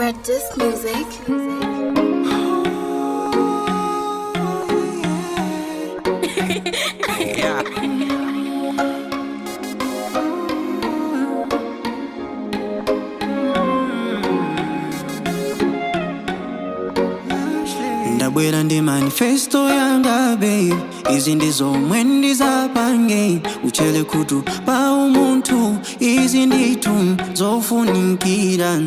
Red Disc Music. Yeah. Ndabwera ndi manifesto yanga babe, izi ndizo mwendi zapange uchele kutu pa umuntu, izi nditu zofunikira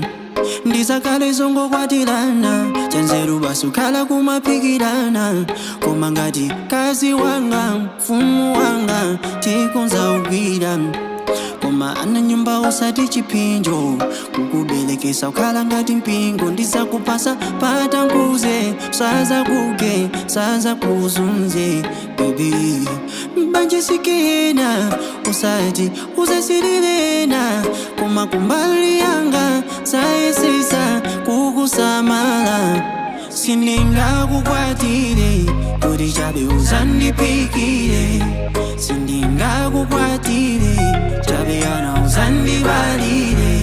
ndizakale zongokwatirana chanzeru basi ukhala kumapikirana koma ngati kazi wanga mfumu wanga tikonza ugwira koma ana nyumba usati chipinjo kukubelekesa ukhala ngati mpingo ndizakupasa patanguze saza kuge saza kuzunze baby mbanje sikena usati uzesirirena koma kumbali yanga sayesesa kukusamala sindingakukwatire kuti chabe uzandipikire sindingakukwatire chabe yana uzandibalire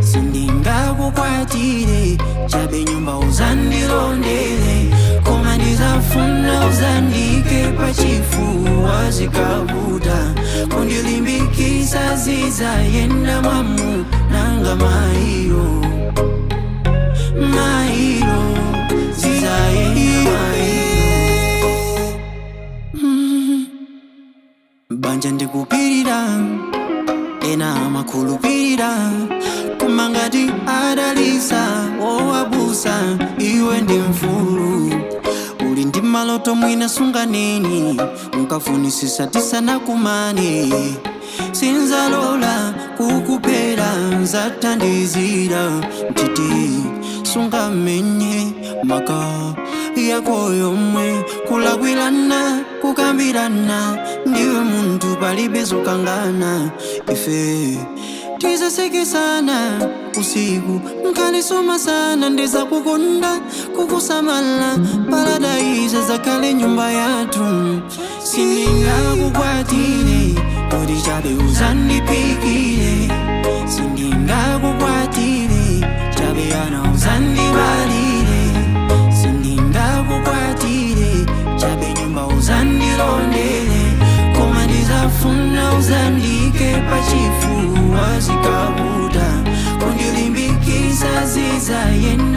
sindingakukwatire chabe nyumba uzandilondere koma ndizafuna uzandike pachifuwa zikavuta kundilimbikisa zizayenda mwamu nanga mairo zizayenda mairo banja ndikupirira ena makhulupirira koma ngati adalisa wowabusa iwe ndi mfulu uli ndi maloto mwina sunganeni mukafunisisa tisanakumane sinzalola kukupera nzathandizira mtiti sungamenye maka yako yomwe kulakwirana kukambirana ndiwe muntu palibe zokangana ife tizasekesana usiku nkalisoma sana ndizakukonda kukusamala paradaiza zakale nyumba yatu sindingakukwatire kuti chabe uzandipikire sindingakukwatire chabe yana uzandibalire sindingakukwatire chabe nyumba uzandilondere koma ndizafuna uzandike pachifuwa zikavuta kundilimbikisa zizayenda